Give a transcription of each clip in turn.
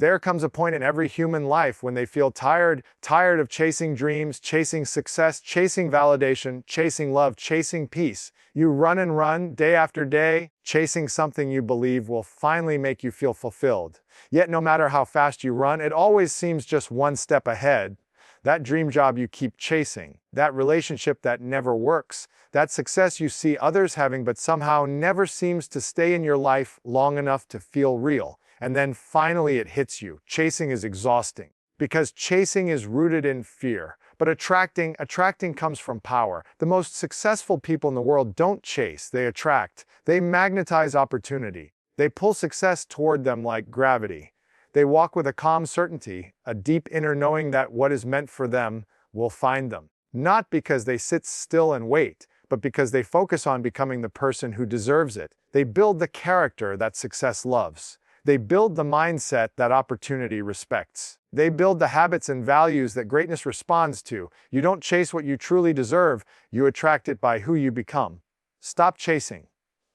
There comes a point in every human life when they feel tired of chasing dreams, chasing success, chasing validation, chasing love, chasing peace. You run and run, day after day, chasing something you believe will finally make you feel fulfilled. Yet no matter how fast you run, it always seems just one step ahead. That dream job you keep chasing, that relationship that never works, that success you see others having but somehow never seems to stay in your life long enough to feel real. And then finally it hits you. Chasing is exhausting because chasing is rooted in fear. But attracting comes from power. The most successful people in the world don't chase, they attract. They magnetize opportunity. They pull success toward them like gravity. They walk with a calm certainty, a deep inner knowing that what is meant for them will find them. Not because they sit still and wait, but because they focus on becoming the person who deserves it. They build the character that success loves. They build the mindset that opportunity respects. They build the habits and values that greatness responds to. You don't chase what you truly deserve, you attract it by who you become. Stop chasing.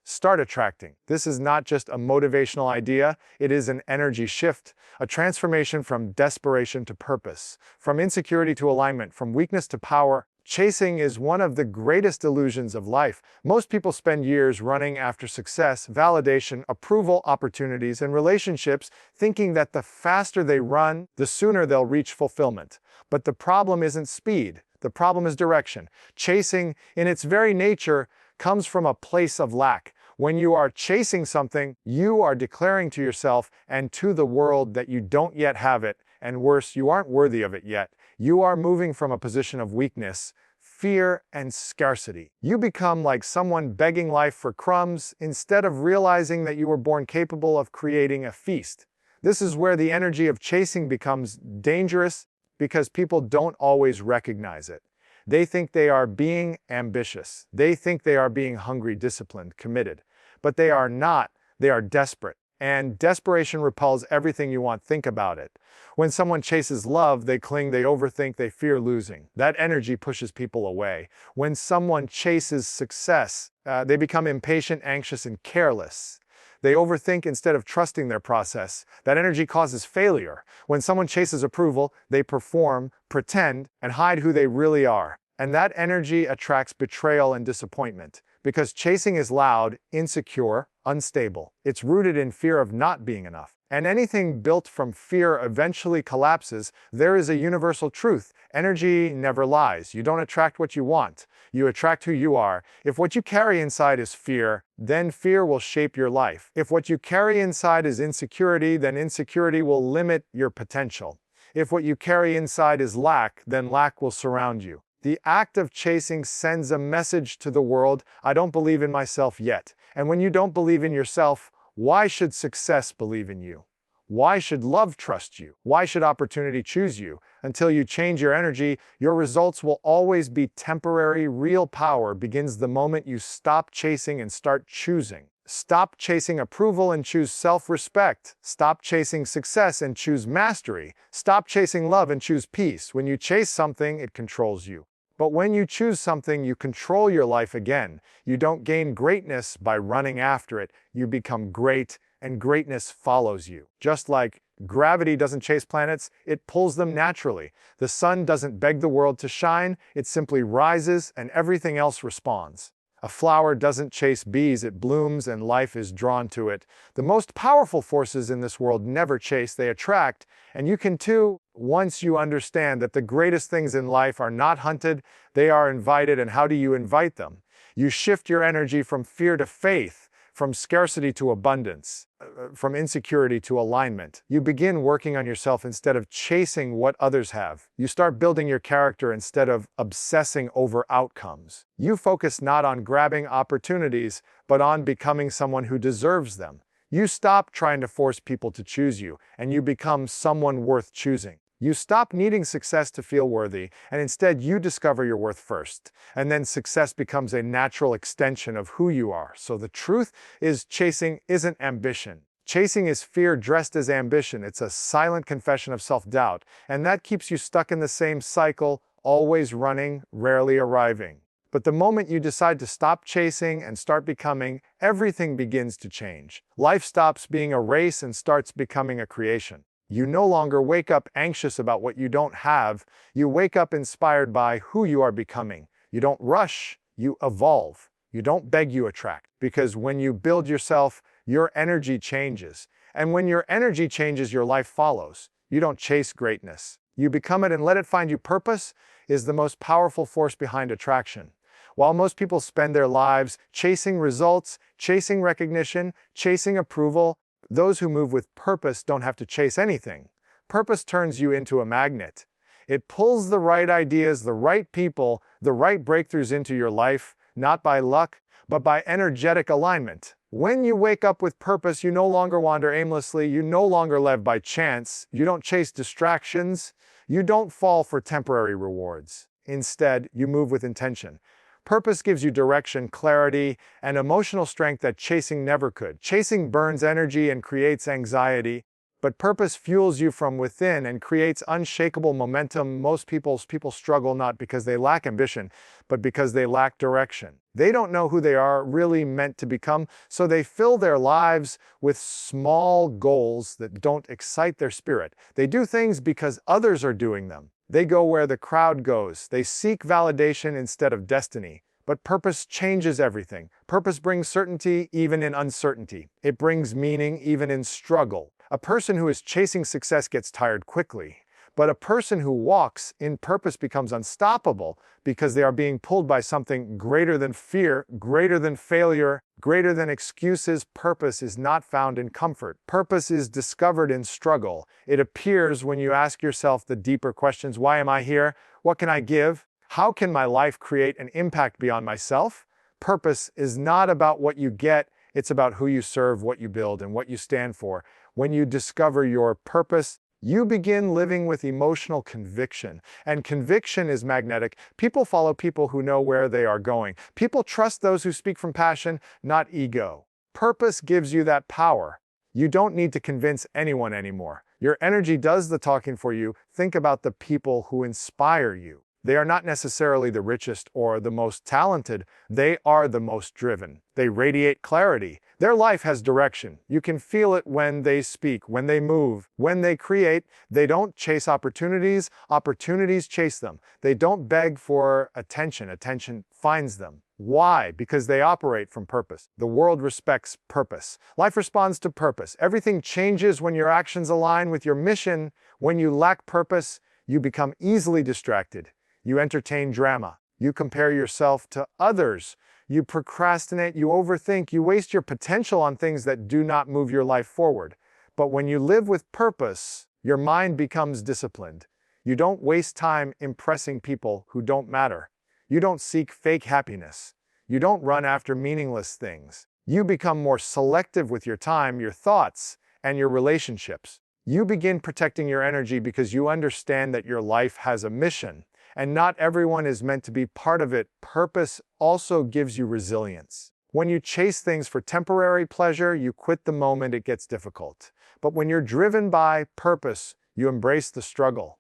Start attracting. This is not just a motivational idea, it is an energy shift, a transformation from desperation to purpose, from insecurity to alignment, from weakness to power. Chasing is one of the greatest illusions of life. Most people spend years running after success, validation, approval, opportunities, and relationships, thinking that the faster they run, the sooner they'll reach fulfillment. But the problem isn't speed. The problem is direction. Chasing, in its very nature, comes from a place of lack. When you are chasing something, you are declaring to yourself and to the world that you don't yet have it, and worse, you aren't worthy of it yet. You are moving from a position of weakness, fear, and scarcity. You become like someone begging life for crumbs instead of realizing that you were born capable of creating a feast. This is where the energy of chasing becomes dangerous because people don't always recognize it. They think they are being ambitious. They think they are being hungry, disciplined, committed. But they are not. They are desperate. And desperation repels everything you want. Think about it. When someone chases love, they cling, they overthink, they fear losing. That energy pushes people away. When someone chases success, they become impatient, anxious, and careless. They overthink instead of trusting their process. That energy causes failure. When someone chases approval, they perform, pretend, and hide who they really are. And that energy attracts betrayal and disappointment. Because chasing is loud, insecure, unstable. It's rooted in fear of not being enough. And anything built from fear eventually collapses. There is a universal truth. Energy never lies. You don't attract what you want. You attract who you are. If what you carry inside is fear, then fear will shape your life. If what you carry inside is insecurity, then insecurity will limit your potential. If what you carry inside is lack, then lack will surround you. The act of chasing sends a message to the world: I don't believe in myself yet. And when you don't believe in yourself, why should success believe in you? Why should love trust you? Why should opportunity choose you? Until you change your energy, your results will always be temporary. Real power begins the moment you stop chasing and start choosing. Stop chasing approval and choose self-respect. Stop chasing success and choose mastery. Stop chasing love and choose peace. When you chase something, it controls you. But when you choose something, you control your life again. You don't gain greatness by running after it. You become great, and greatness follows you. Just like gravity doesn't chase planets, it pulls them naturally. The sun doesn't beg the world to shine, it simply rises and everything else responds. A flower doesn't chase bees, it blooms and life is drawn to it. The most powerful forces in this world never chase, they attract. And you can too, once you understand that the greatest things in life are not hunted, they are invited. And how do you invite them? You shift your energy from fear to faith, from scarcity to abundance, from insecurity to alignment. You begin working on yourself instead of chasing what others have. You start building your character instead of obsessing over outcomes. You focus not on grabbing opportunities, but on becoming someone who deserves them. You stop trying to force people to choose you, and you become someone worth choosing. You stop needing success to feel worthy, and instead you discover your worth first. And then success becomes a natural extension of who you are. So the truth is, chasing isn't ambition. Chasing is fear dressed as ambition. It's a silent confession of self-doubt, and that keeps you stuck in the same cycle, always running, rarely arriving. But the moment you decide to stop chasing and start becoming, everything begins to change. Life stops being a race and starts becoming a creation. You no longer wake up anxious about what you don't have. You wake up inspired by who you are becoming. You don't rush, you evolve. You don't beg, you attract. Because when you build yourself, your energy changes. And when your energy changes, your life follows. You don't chase greatness. You become it and let it find you. Purpose is the most powerful force behind attraction. While most people spend their lives chasing results, chasing recognition, chasing approval, those who move with purpose don't have to chase anything. Purpose turns you into a magnet. It pulls the right ideas, the right people, the right breakthroughs into your life, not by luck, but by energetic alignment. When you wake up with purpose, you no longer wander aimlessly, you no longer live by chance, you don't chase distractions, you don't fall for temporary rewards. Instead, you move with intention. Purpose gives you direction, clarity, and emotional strength that chasing never could. Chasing burns energy and creates anxiety, but purpose fuels you from within and creates unshakable momentum. Most people struggle not because they lack ambition, but because they lack direction. They don't know who they are really meant to become, so they fill their lives with small goals that don't excite their spirit. They do things because others are doing them. They go where the crowd goes. They seek validation instead of destiny. But purpose changes everything. Purpose brings certainty even in uncertainty. It brings meaning even in struggle. A person who is chasing success gets tired quickly. But a person who walks in purpose becomes unstoppable because they are being pulled by something greater than fear, greater than failure, greater than excuses. Purpose is not found in comfort. Purpose is discovered in struggle. It appears when you ask yourself the deeper questions: why am I here? What can I give? How can my life create an impact beyond myself? Purpose is not about what you get, it's about who you serve, what you build, and what you stand for. When you discover your purpose, you begin living with emotional conviction, and conviction is magnetic. People follow people who know where they are going. People trust those who speak from passion, not ego. Purpose gives you that power. You don't need to convince anyone anymore. Your energy does the talking for you. Think about the people who inspire you. They are not necessarily the richest or the most talented. They are the most driven. They radiate clarity. Their life has direction. You can feel it when they speak, when they move, when they create. They don't chase opportunities. Opportunities chase them. They don't beg for attention. Attention finds them. Why? Because they operate from purpose. The world respects purpose. Life responds to purpose. Everything changes when your actions align with your mission. When you lack purpose, you become easily distracted. You entertain drama. You compare yourself to others. You procrastinate, you overthink, you waste your potential on things that do not move your life forward. But when you live with purpose, your mind becomes disciplined. You don't waste time impressing people who don't matter. You don't seek fake happiness. You don't run after meaningless things. You become more selective with your time, your thoughts, and your relationships. You begin protecting your energy because you understand that your life has a mission. And not everyone is meant to be part of it. Purpose also gives you resilience. When you chase things for temporary pleasure, you quit the moment it gets difficult. But when you're driven by purpose, you embrace the struggle.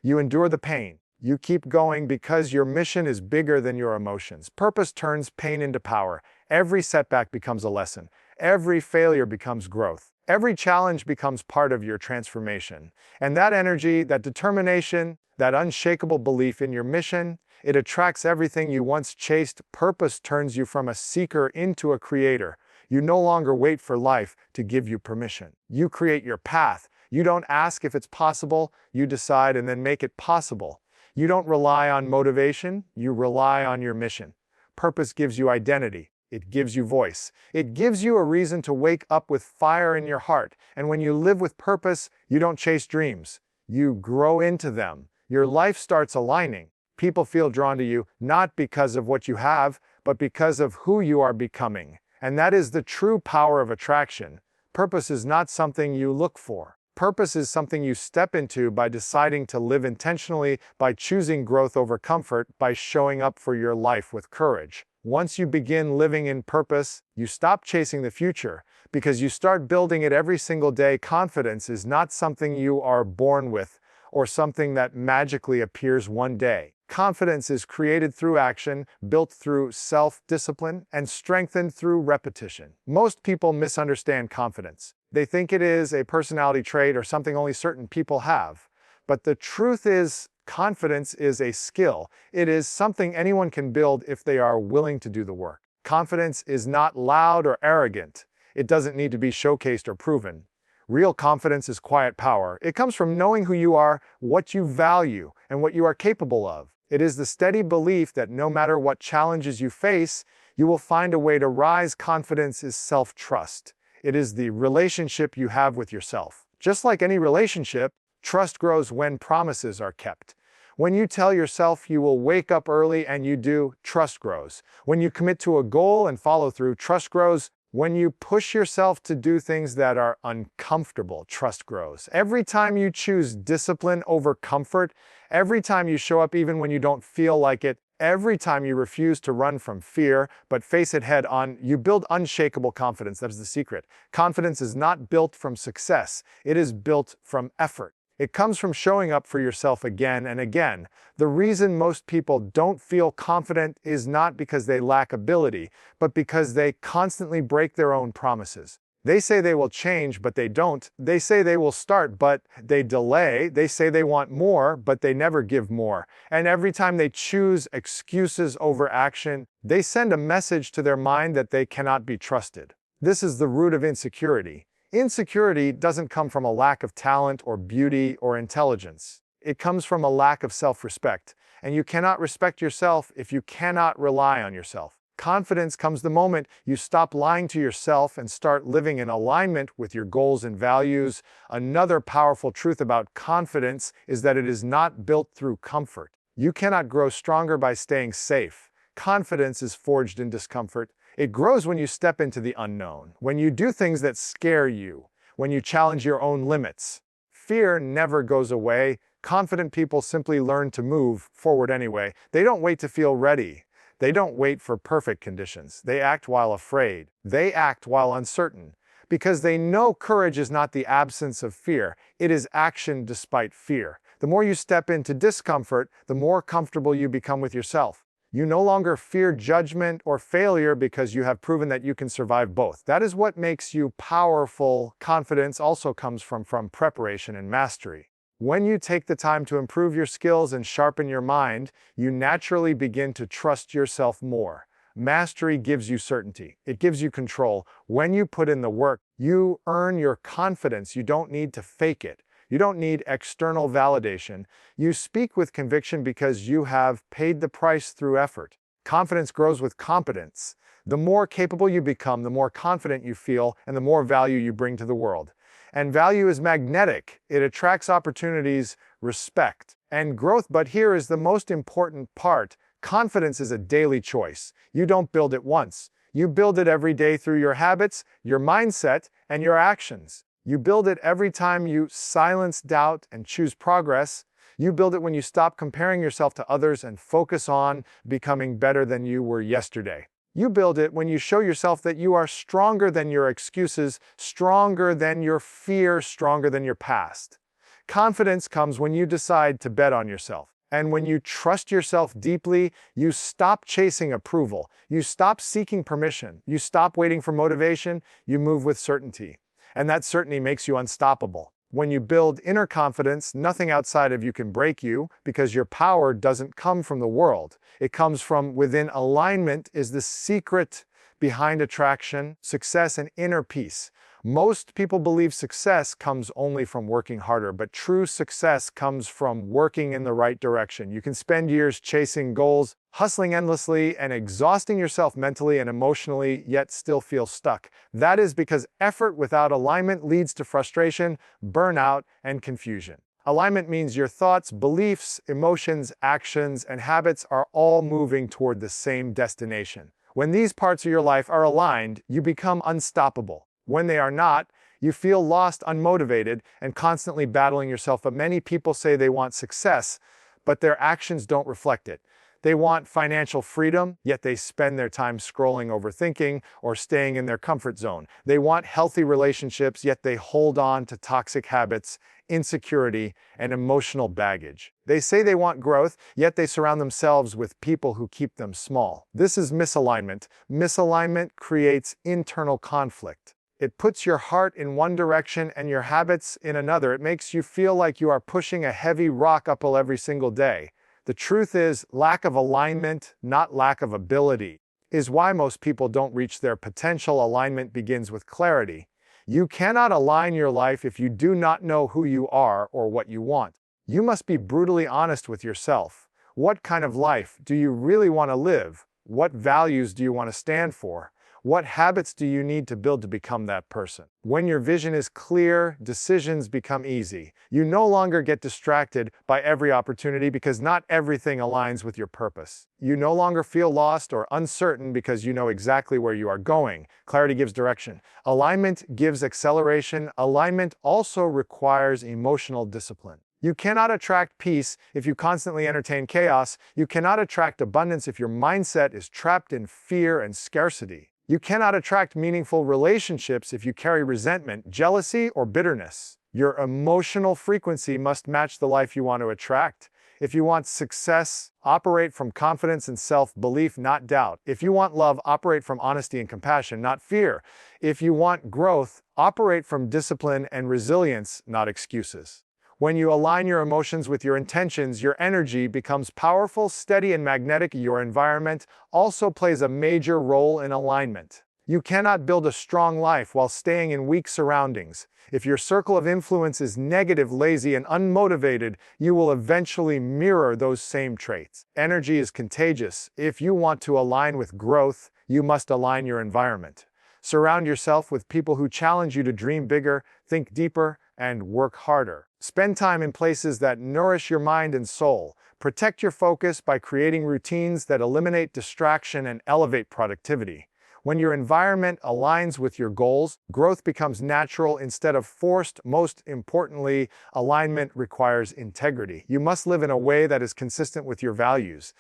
You endure the pain. You keep going because your mission is bigger than your emotions. Purpose turns pain into power. Every setback becomes a lesson. Every failure becomes growth. Every challenge becomes part of your transformation. And that energy, that determination, that unshakable belief in your mission, it attracts everything you once chased. Purpose turns you from a seeker into a creator. You no longer wait for life to give you permission. You create your path. You don't ask if it's possible, you decide and then make it possible. You don't rely on motivation, you rely on your mission. Purpose gives you identity. It gives you voice. It gives you a reason to wake up with fire in your heart. And when you live with purpose, you don't chase dreams. You grow into them. Your life starts aligning. People feel drawn to you not because of what you have, but because of who you are becoming. And that is the true power of attraction. Purpose is not something you look for. Purpose is something you step into by deciding to live intentionally, by choosing growth over comfort, by showing up for your life with courage. Once you begin living in purpose, you stop chasing the future because you start building it every single day. Confidence is not something you are born with or something that magically appears one day. Confidence is created through action, built through self-discipline, and strengthened through repetition. Most people misunderstand confidence. They think it is a personality trait or something only certain people have. But the truth is, confidence is a skill. It is something anyone can build if they are willing to do the work. Confidence is not loud or arrogant. It doesn't need to be showcased or proven. Real confidence is quiet power. It comes from knowing who you are, what you value, and what you are capable of. It is the steady belief that no matter what challenges you face, you will find a way to rise. Confidence is self-trust. It is the relationship you have with yourself. Just like any relationship, trust grows when promises are kept. When you tell yourself you will wake up early and you do, trust grows. When you commit to a goal and follow through, trust grows. When you push yourself to do things that are uncomfortable, trust grows. Every time you choose discipline over comfort, every time you show up even when you don't feel like it, every time you refuse to run from fear but face it head on, you build unshakable confidence. That is the secret. Confidence is not built from success. It is built from effort. It comes from showing up for yourself again and again. The reason most people don't feel confident is not because they lack ability, but because they constantly break their own promises. They say they will change, but they don't. They say they will start, but they delay. They say they want more, but they never give more. And every time they choose excuses over action, they send a message to their mind that they cannot be trusted. This is the root of insecurity. Insecurity doesn't come from a lack of talent or beauty or intelligence. It comes from a lack of self-respect, and you cannot respect yourself if you cannot rely on yourself. Confidence comes the moment you stop lying to yourself and start living in alignment with your goals and values. Another powerful truth about confidence is that it is not built through comfort. You cannot grow stronger by staying safe. Confidence is forged in discomfort. It grows when you step into the unknown, when you do things that scare you, when you challenge your own limits. Fear never goes away. Confident people simply learn to move forward anyway. They don't wait to feel ready. They don't wait for perfect conditions. They act while afraid. They act while uncertain. Because they know courage is not the absence of fear. It is action despite fear. The more you step into discomfort, the more comfortable you become with yourself. You no longer fear judgment or failure because you have proven that you can survive both. That is what makes you powerful. Confidence also comes from preparation and mastery. When you take the time to improve your skills and sharpen your mind, you naturally begin to trust yourself more. Mastery gives you certainty. It gives you control. When you put in the work, you earn your confidence. You don't need to fake it. You don't need external validation. You speak with conviction because you have paid the price through effort. Confidence grows with competence. The more capable you become, the more confident you feel, and the more value you bring to the world. And value is magnetic. It attracts opportunities, respect, and growth. But here is the most important part. Confidence is a daily choice. You don't build it once. You build it every day through your habits, your mindset, and your actions. You build it every time you silence doubt and choose progress. You build it when you stop comparing yourself to others and focus on becoming better than you were yesterday. You build it when you show yourself that you are stronger than your excuses, stronger than your fear, stronger than your past. Confidence comes when you decide to bet on yourself. And when you trust yourself deeply, you stop chasing approval. You stop seeking permission. You stop waiting for motivation. You move with certainty. And that certainty makes you unstoppable. When you build inner confidence, nothing outside of you can break you because your power doesn't come from the world. It comes from within. Alignment is the secret behind attraction, success, and inner peace. Most people believe success comes only from working harder, but true success comes from working in the right direction. You can spend years chasing goals, hustling endlessly, and exhausting yourself mentally and emotionally, yet still feel stuck. That is because effort without alignment leads to frustration, burnout, and confusion. Alignment means your thoughts, beliefs, emotions, actions, and habits are all moving toward the same destination. When these parts of your life are aligned, you become unstoppable. When they are not, you feel lost, unmotivated, and constantly battling yourself. But many people say they want success, but their actions don't reflect it. They want financial freedom, yet they spend their time scrolling, overthinking, or staying in their comfort zone. They want healthy relationships, yet they hold on to toxic habits, insecurity, and emotional baggage. They say they want growth, yet they surround themselves with people who keep them small. This is misalignment. Misalignment creates internal conflict. It puts your heart in one direction and your habits in another. It makes you feel like you are pushing a heavy rock uphill every single day. The truth is, lack of alignment, not lack of ability, is why most people don't reach their potential. Alignment begins with clarity. You cannot align your life if you do not know who you are or what you want. You must be brutally honest with yourself. What kind of life do you really want to live? What values do you want to stand for? What habits do you need to build to become that person? When your vision is clear, decisions become easy. You no longer get distracted by every opportunity because not everything aligns with your purpose. You no longer feel lost or uncertain because you know exactly where you are going. Clarity gives direction. Alignment gives acceleration. Alignment also requires emotional discipline. You cannot attract peace if you constantly entertain chaos. You cannot attract abundance if your mindset is trapped in fear and scarcity. You cannot attract meaningful relationships if you carry resentment, jealousy, or bitterness. Your emotional frequency must match the life you want to attract. If you want success, operate from confidence and self-belief, not doubt. If you want love, operate from honesty and compassion, not fear. If you want growth, operate from discipline and resilience, not excuses. When you align your emotions with your intentions, your energy becomes powerful, steady, and magnetic. Your environment also plays a major role in alignment. You cannot build a strong life while staying in weak surroundings. If your circle of influence is negative, lazy, and unmotivated, you will eventually mirror those same traits. Energy is contagious. If you want to align with growth, you must align your environment. Surround yourself with people who challenge you to dream bigger, think deeper, and work harder. Spend time in places that nourish your mind and soul. Protect your focus by creating routines that eliminate distraction and elevate productivity. When your environment aligns with your goals, growth becomes natural instead of forced. Most importantly, alignment requires integrity. You must live in a way that is consistent with your values.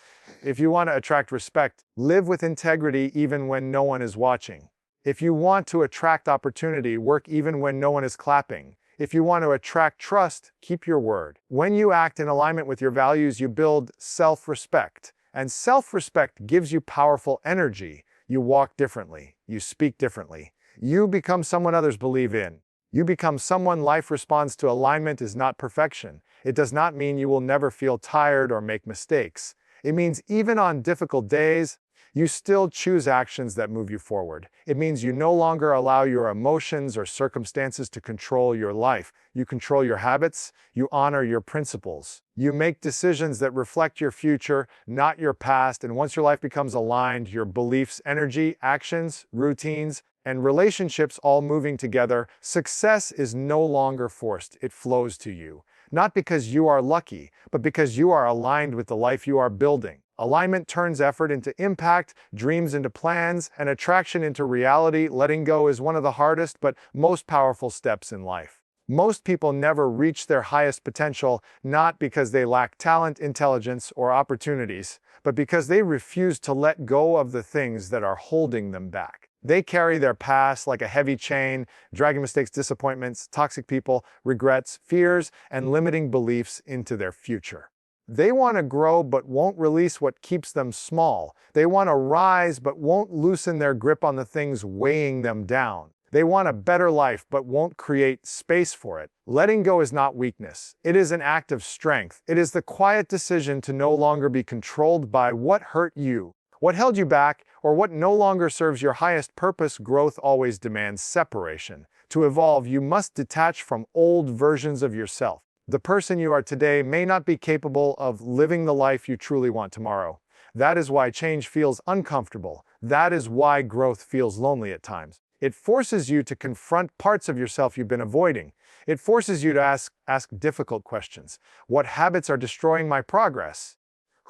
If you want to attract respect, live with integrity even when no one is watching. If you want to attract opportunity, work even when no one is clapping. If you want to attract trust, keep your word. When you act in alignment with your values, you build self-respect. And self-respect gives you powerful energy. You walk differently. You speak differently. You become someone others believe in. You become someone life responds to. Alignment is not perfection. It does not mean you will never feel tired or make mistakes. It means even on difficult days, you still choose actions that move you forward. It means you no longer allow your emotions or circumstances to control your life. You control your habits. You honor your principles. You make decisions that reflect your future, not your past. And once your life becomes aligned, your beliefs, energy, actions, routines, and relationships all moving together, success is no longer forced. It flows to you. Not because you are lucky, but because you are aligned with the life you are building. Alignment turns effort into impact, dreams into plans, and attraction into reality. Letting go is one of the hardest but most powerful steps in life. Most people never reach their highest potential, not because they lack talent, intelligence, or opportunities, but because they refuse to let go of the things that are holding them back. They carry their past like a heavy chain, dragging mistakes, disappointments, toxic people, regrets, fears, and limiting beliefs into their future. They want to grow but won't release what keeps them small. They want to rise but won't loosen their grip on the things weighing them down. They want a better life but won't create space for it. Letting go is not weakness. It is an act of strength. It is the quiet decision to no longer be controlled by what hurt you, what held you back, or what no longer serves your highest purpose. Growth always demands separation. To evolve, you must detach from old versions of yourself. The person you are today may not be capable of living the life you truly want tomorrow. That is why change feels uncomfortable. That is why growth feels lonely at times. It forces you to confront parts of yourself you've been avoiding. It forces you to ask difficult questions. What habits are destroying my progress?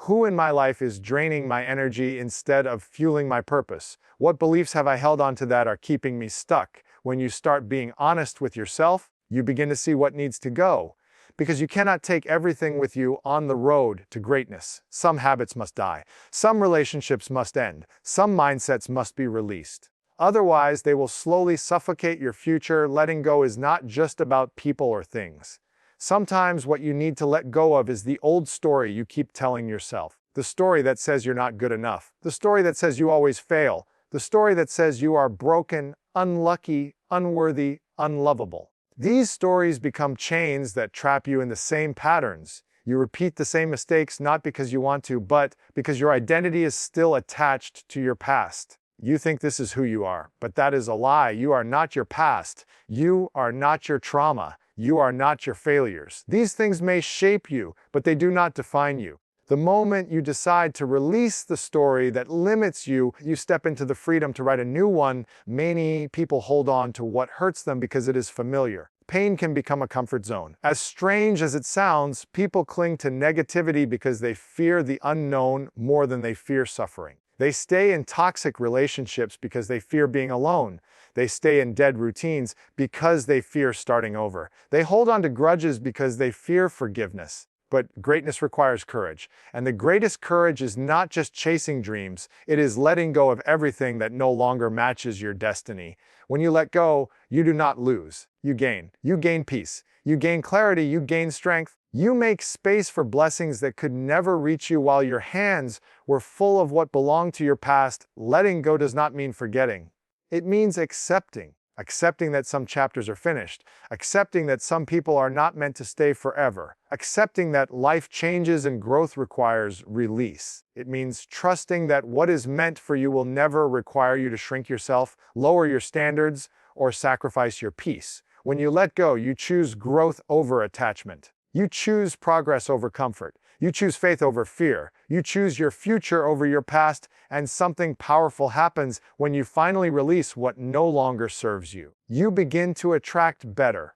Who in my life is draining my energy instead of fueling my purpose? What beliefs have I held onto that are keeping me stuck? When you start being honest with yourself, you begin to see what needs to go. because you cannot take everything with you on the road to greatness. Some habits must die. Some relationships must end. Some mindsets must be released. Otherwise, they will slowly suffocate your future. Letting go is not just about people or things. Sometimes what you need to let go of is the old story you keep telling yourself. The story that says you're not good enough. The story that says you always fail. The story that says you are broken, unlucky, unworthy, unlovable. These stories become chains that trap you in the same patterns. You repeat the same mistakes not because you want to, but because your identity is still attached to your past. You think this is who you are, but that is a lie. You are not your past. You are not your trauma. You are not your failures. These things may shape you, but they do not define you. The moment you decide to release the story that limits you, you step into the freedom to write a new one. Many people hold on to what hurts them because it is familiar. Pain can become a comfort zone. As strange as it sounds, people cling to negativity because they fear the unknown more than they fear suffering. They stay in toxic relationships because they fear being alone. They stay in dead routines because they fear starting over. They hold on to grudges because they fear forgiveness. But greatness requires courage. And the greatest courage is not just chasing dreams, it is letting go of everything that no longer matches your destiny. When you let go, you do not lose. You gain. You gain peace. You gain clarity. You gain strength. You make space for blessings that could never reach you while your hands were full of what belonged to your past. Letting go does not mean forgetting. It means accepting. Accepting that some chapters are finished. Accepting that some people are not meant to stay forever. Accepting that life changes and growth requires release. It means trusting that what is meant for you will never require you to shrink yourself, lower your standards, or sacrifice your peace. When you let go, you choose growth over attachment. You choose progress over comfort. You choose faith over fear. You choose your future over your past, and something powerful happens when you finally release what no longer serves you. You begin to attract better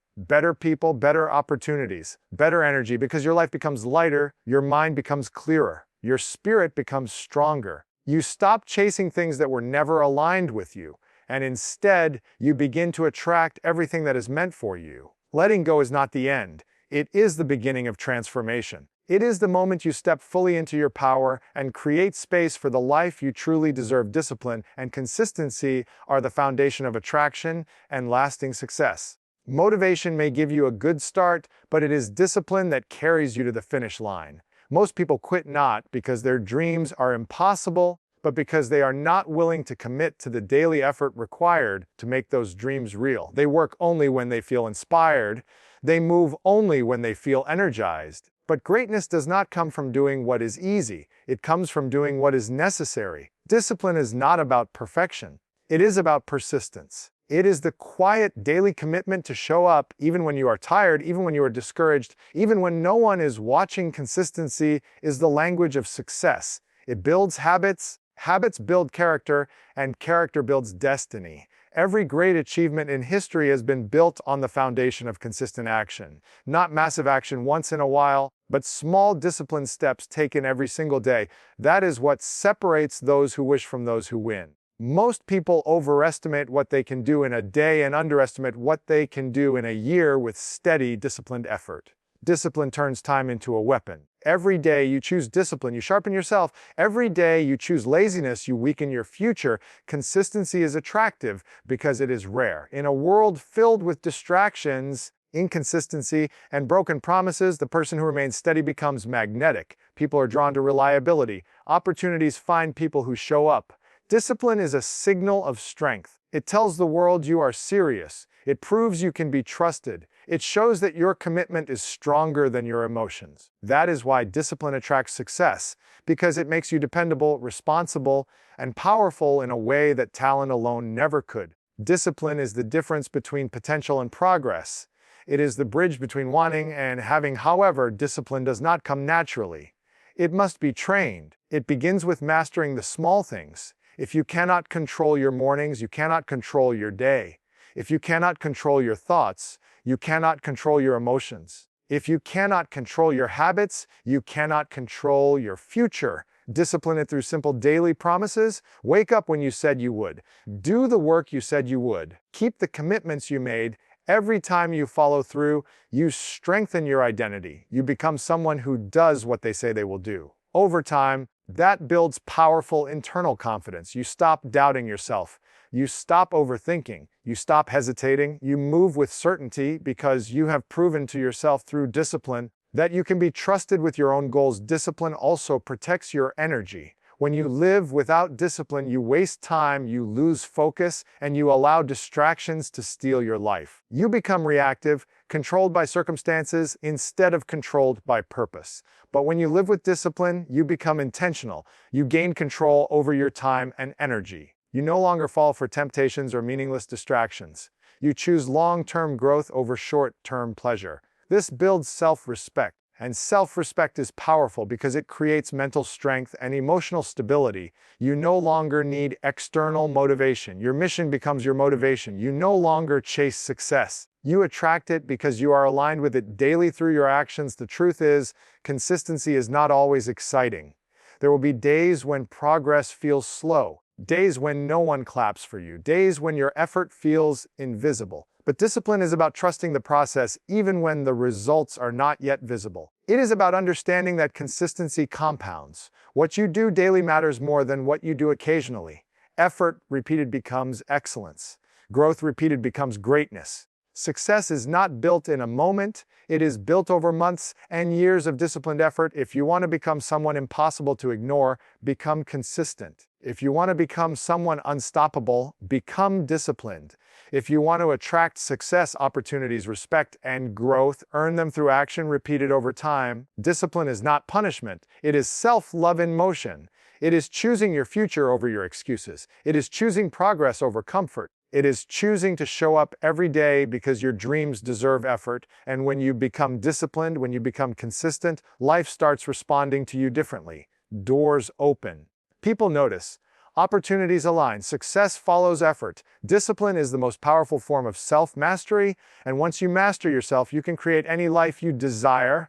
people, better opportunities, better energy, because your life becomes lighter, your mind becomes clearer, your spirit becomes stronger. You stop chasing things that were never aligned with you, and instead, you begin to attract everything that is meant for you. Letting go is not the end. It is the beginning of transformation. It is the moment you step fully into your power and create space for the life you truly deserve. Discipline and consistency are the foundation of attraction and lasting success. Motivation may give you a good start, but it is discipline that carries you to the finish line. Most people quit not because their dreams are impossible, but because they are not willing to commit to the daily effort required to make those dreams real. They work only when they feel inspired. They move only when they feel energized. But greatness does not come from doing what is easy. It comes from doing what is necessary. Discipline is not about perfection. It is about persistence. It is the quiet daily commitment to show up even when you are tired, even when you are discouraged, even when no one is watching. Consistency is the language of success. It builds habits, habits build character, and character builds destiny. Every great achievement in history has been built on the foundation of consistent action. Not massive action once in a while, but small disciplined steps taken every single day. That is what separates those who wish from those who win. Most people overestimate what they can do in a day and underestimate what they can do in a year with steady, disciplined effort. Discipline turns time into a weapon. Every day you choose discipline, you sharpen yourself. Every day you choose laziness, you weaken your future. Consistency is attractive because it is rare. In a world filled with distractions, inconsistency, and broken promises, the person who remains steady becomes magnetic. People are drawn to reliability. Opportunities find people who show up. Discipline is a signal of strength. It tells the world you are serious. It proves you can be trusted. It shows that your commitment is stronger than your emotions. That is why discipline attracts success, because it makes you dependable, responsible, and powerful in a way that talent alone never could. Discipline is the difference between potential and progress. It is the bridge between wanting and having. However, discipline does not come naturally. It must be trained. It begins with mastering the small things. If you cannot control your mornings, you cannot control your day. If you cannot control your thoughts, you cannot control your emotions. If you cannot control your habits, you cannot control your future. Discipline it through simple daily promises. Wake up when you said you would. Do the work you said you would. Keep the commitments you made. Every time you follow through, you strengthen your identity. You become someone who does what they say they will do. Over time, that builds powerful internal confidence. You stop doubting yourself. You stop overthinking. You stop hesitating. You move with certainty because you have proven to yourself through discipline that you can be trusted with your own goals. Discipline also protects your energy. When you live without discipline, you waste time, you lose focus, and you allow distractions to steal your life. You become reactive, controlled by circumstances instead of controlled by purpose. But when you live with discipline, you become intentional. You gain control over your time and energy. You no longer fall for temptations or meaningless distractions. You choose long-term growth over short-term pleasure. This builds self-respect. And self-respect is powerful because it creates mental strength and emotional stability. You no longer need external motivation. Your mission becomes your motivation. You no longer chase success. You attract it because you are aligned with it daily through your actions. The truth is, consistency is not always exciting. There will be days when progress feels slow, days when no one claps for you, days when your effort feels invisible. But discipline is about trusting the process even when the results are not yet visible. It is about understanding that consistency compounds. What you do daily matters more than what you do occasionally. Effort repeated becomes excellence. Growth repeated becomes greatness. Success is not built in a moment, it is built over months and years of disciplined effort. If you want to become someone impossible to ignore, become consistent. If you want to become someone unstoppable, become disciplined. If you want to attract success, opportunities, respect, and growth, earn them through action repeated over time. Discipline is not punishment, it is self-love in motion. It is choosing your future over your excuses. It is choosing progress over comfort. It is choosing to show up every day because your dreams deserve effort, and when you become disciplined, when you become consistent, life starts responding to you differently. Doors open. People notice. Opportunities align. Success follows effort. Discipline is the most powerful form of self-mastery, and once you master yourself, you can create any life you desire.